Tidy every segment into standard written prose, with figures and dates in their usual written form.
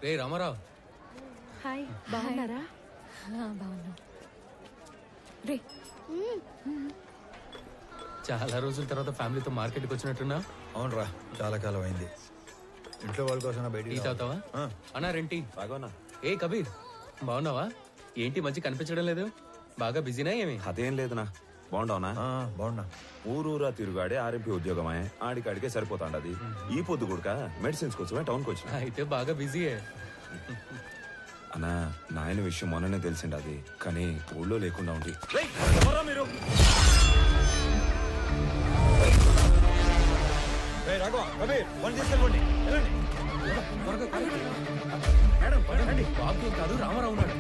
రే Ramarao. Hi, బాగున్నారా? బాగున్నా. రే చాలా రోజుల తర్వాత ఫ్యామిలీతో మార్కెట్కి వచ్చినట్టున్నా? అవునరా, చాలా కాలం అయింది. ఇంట్లో వాళ్ళ కోసం బయట టీ తాగుతావా? అన్నా రెంటి బాగోనా? ఏ కబీర్, బాగున్నావా? ఏంటి మధ్య కనిపించడం లేదు, బాగా బిజీనా ఏమి? అదేం లేదునా. బాగుండవునా? బాగున్నా. ఊరూరా తిరుగాడే ఆర్ఎంపీ ఉద్యోగమే, ఆడికాడికే సరిపోతాండది. ఈ పొద్దు కూడా మెడిసిన్స్ కోసమే టౌన్కి వచ్చిన. అయితే బాగా బిజీయే. అన్నా, నాయన విషయం మొన్ననే తెలిసిండు అది, కానీ ఊళ్ళో లేకుండా ఉండి. మీరు బాబు కాదు, రామారావు ఉన్నాడు.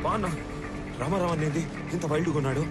బాగున్నా. రామారావు అనేది ఇంత వైల్డ్గా ఉన్నాడు.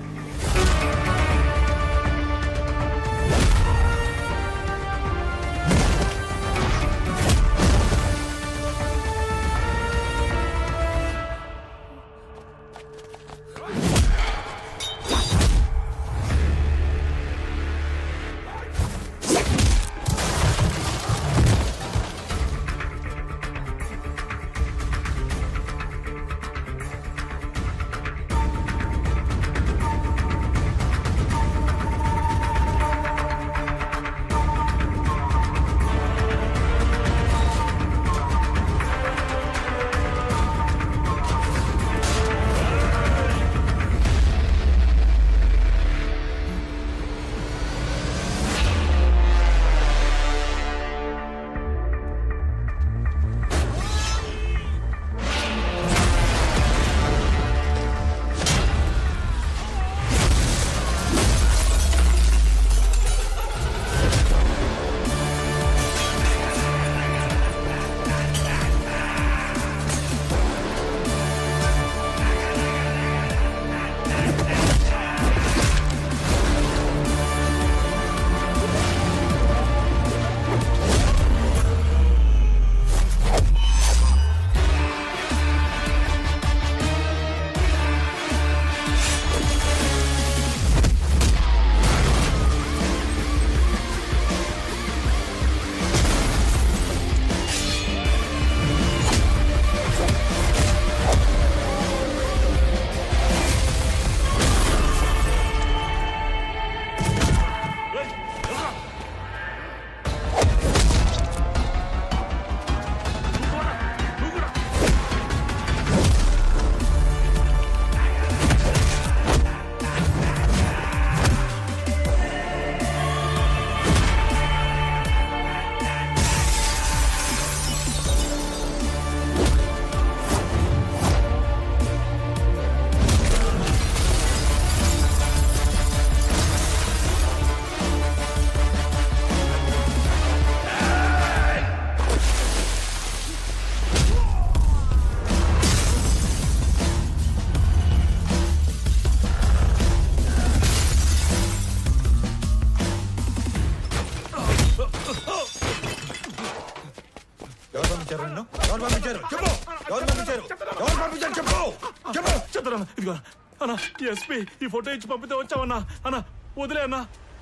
అన్నా ఎస్పీ ఈ ఫోటో ఇచ్చి పంపితే వచ్చావన్నా. అన్నా వదిలే అన్నా.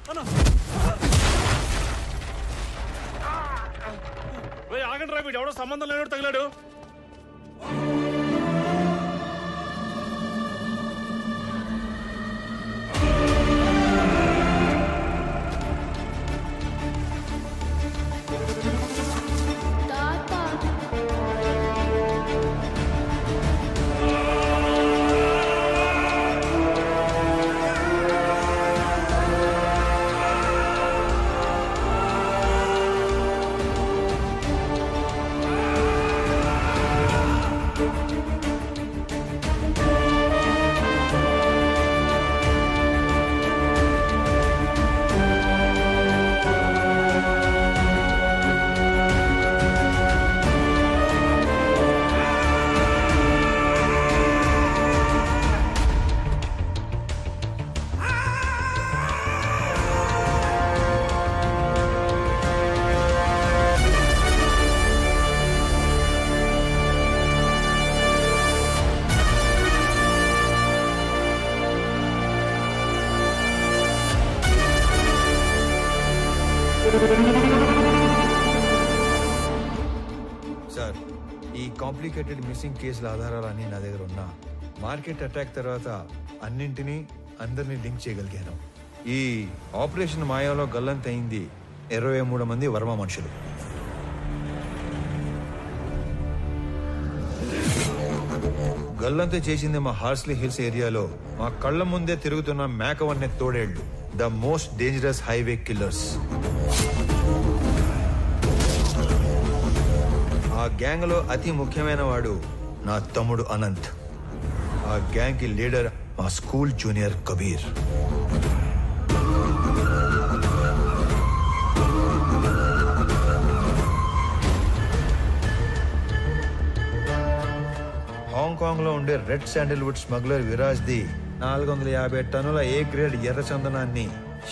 అన్నా ఆగండి రా, వీడు ఎవడో సంబంధం లేనోడు తగిలాడు. సార్, ఈ కాంప్లికేటెడ్ మిస్సింగ్ కేసుల ఆధారాలన్నీ నా దగ్గర ఉన్నా మార్కెట్ అటాక్ తర్వాత అన్నింటినీ అందరినీ లింక్ చేయగలిగాను. ఈ ఆపరేషన్ మాయాలో గల్లంతయింది 23 మంది వర్మ మనుషులు. గల్లంతు చేసింది మా హార్స్లీ హిల్స్ ఏరియాలో మా కళ్ళ ముందే తిరుగుతున్న మేకవన్నే తోడేళ్లు, the most dangerous highway killers. ఆ గ్యాంగ్ లో అతి ముఖ్యమైన వాడు నా తమ్ముడు అనంత్. ఆ గ్యాంగ్ కి లీడర్ మా స్కూల్ జూనియర్ కబీర్. హాంకాంగ్ లో ఉండే red Sandalwood smuggler Viraj the 450 టన్నుల ఏ గ్రేడ్ ఎర్ర చందనాన్ని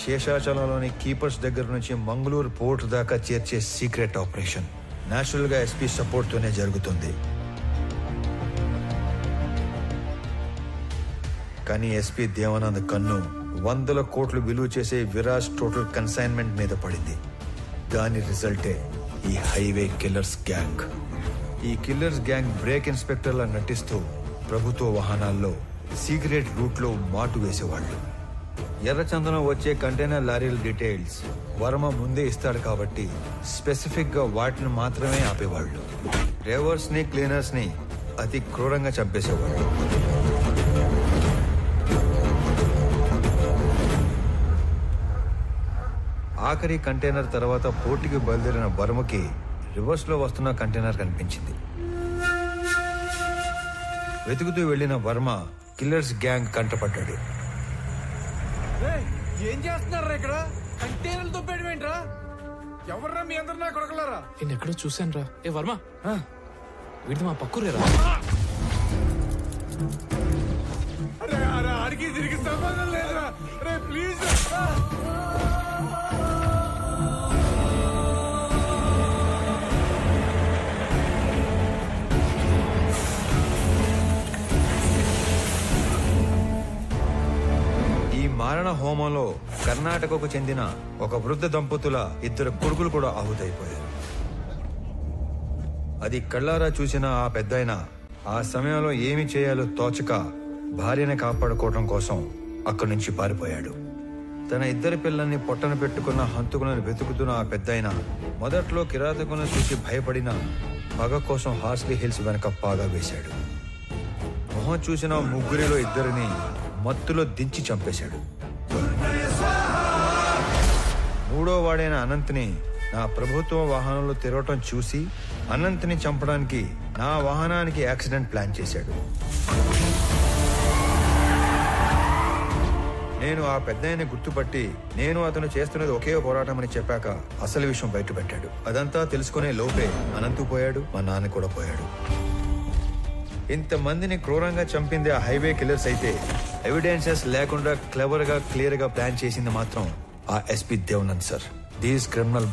శేషాచలంలోని కీపర్స్ దగ్గర నుంచి మంగళూరు పోర్ట్ దాకా చేర్చే సీక్రెట్ ఆపరేషన్ నేచురల్ గా ఎస్పీ సపోర్ట్ తోనే జరుగుతుంది. కానీ ఎస్పీ దేవానంద్ కన్ను 100 కోట్లు విలువ చేసే విరాజ్ టోటల్ కన్సైన్మెంట్ మీద పడింది. దాని రిజల్టే ఈ హైవే కిల్లర్స్ గ్యాంగ్. ఈ కిల్లర్స్ గ్యాంగ్ బ్రేక్ ఇన్స్పెక్టర్లా నటిస్తూ ప్రభుత్వ వాహనాల్లో సీక్రెట్ రూట్ లో మాటు వేసేవాళ్లు. ఎర్రచందనం వచ్చే కంటైనర్ లారీల డీటెయిల్స్ వర్మ ముందే ఇస్తాడు కాబట్టి స్పెసిఫిక్ గా వాటిని మాత్రమే ఆపేవాళ్లు. డ్రైవర్స్ ని క్లీనర్స్ ని అతి క్రూరంగా చంపేసేవాళ్లు. ఆఖరి కంటైనర్ తర్వాత పోర్టుకి బయలుదేరిన వర్మకి రివర్స్ లో వస్తున్న కంటైనర్ కనిపించింది. వెతుకుతూ వెళ్లిన వర్మ కిల్లర్స్ గ్యాంగ్ కంటపడ్డాడు. ఏం చేస్తున్నారా ఇక్కడ? కంటైనర్లతో పెట్టమేంట్రా? ఎవర్రా మీ అందరు నా కొడకలారా? నేను ఎక్కడో చూశాను రా. ఏ వర్మ, వీడిది మా పక్కూరేరా. అరే అరే ఆడికి తిరిగి సంబంధం లేదురా. అరే ప్లీజ్ మారణ హోమంలో కర్ణాటకకు చెందిన ఒక వృద్ధ దంపతుల 2 కొడుకులు కూడా ఆహుతైపోయారు. అది కళ్ళారా చూసిన ఆ పెద్దాయన ఆ సమయంలో ఏమి చేయాలో తోచక భార్యని కాపాడుకోవడం కోసం అక్కడి నుంచి పారిపోయాడు. తన 2 పిల్లల్ని పొట్టన పెట్టుకున్న హంతకులను వెతుకుతున్న ఆ పెద్దాయన మొదట్లో కిరాతకులను చూసి భయపడిన పగ కోసం హార్స్లీ హిల్స్ వెనక పాగా వేశాడు. మొహం చూసిన 3 2 మత్తులో దించి చంపేశాడు. 3వ వాడైన అనంత్ని నా ప్రభుత్వ వాహనంలో తిరగటం చూసి అనంత్ని చంపడానికి నా వాహనానికి యాక్సిడెంట్ ప్లాన్ చేశాడు. నేను ఆ పెద్దాయన్ని గుర్తుపట్టి నేను అతను చేస్తున్నది ఒకే పోరాటం అని చెప్పాక అసలు విషయం బయటపెట్టాడు. అదంతా తెలుసుకునే లోపే అనంతు పోయాడు, మా నాన్న కూడా పోయాడు. ఇంతమందిని క్రూరంగా చంపింది ఆ హైవే కిల్లర్స్ అయితే ఎవిడెన్సెస్ లేకుండా క్లెవర్ గా క్లియర్ గా ప్లాన్ చేసింది మాత్రం ఆ SP Devanand sir. These criminal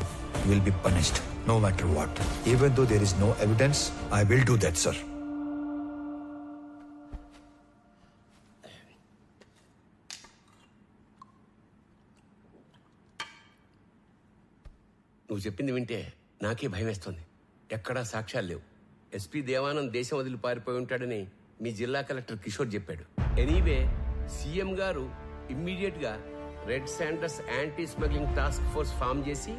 will be punished no matter what. Even though there is no evidence I will do that sir. నువ్వు చెప్పింది వింటే నాకే భయం వేస్తుంది. ఎక్కడా సాక్ష్యాలు లేవు. ఎస్పీ దేవానంద్ దేశం వదిలి పారిపోయి ఉంటాడని మీ జిల్లా కలెక్టర్ కిషోర్ చెప్పాడు. ఎనీవే సీఎం గారు ఇమ్మీడియట్ గా red sanders anti smuggling task force form చేసి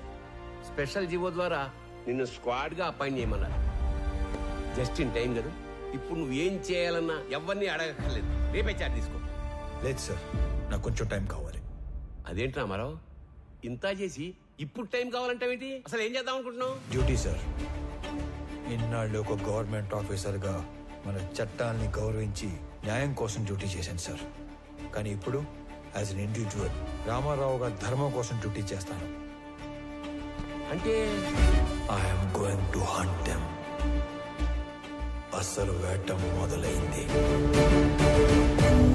స్పెషల్ జీవో ద్వారా నిన్ను స్క్వాడ్ గా అపాయింట్ చేయమన్నారు. జస్ట్ ఇన్ టైం కదా. ఇప్పుడు నువ్వు ఏం చేయాలన్నా ఎవరిని అడగక్కర్లేదు. రేపే చార్జ్ తీసుకో. లేదు సార్, నాకు కొంచెం టైం కావాలి. అదేంటి రామారావు, ఇంత చేసి ఇప్పుడు టైం కావాలంటావేంటి? అసలు ఏం చేద్దాం అనుకుంటున్నావు? Duty sir. ఇన్నాళ్ళు ఒక గవర్నమెంట్ ఆఫీసర్ గా మన చట్టాల్ని గౌరవించి న్యాయం కోసం డ్యూటీ చేశాను సార్. కానీ ఇప్పుడు యాజ్ అన్ ఇండివిజువల్ రామారావు గారి ధర్మం కోసం డ్యూటీ చేస్తాను. అంటే I'm going to hunt them. అసలు వేట మొదలైంది.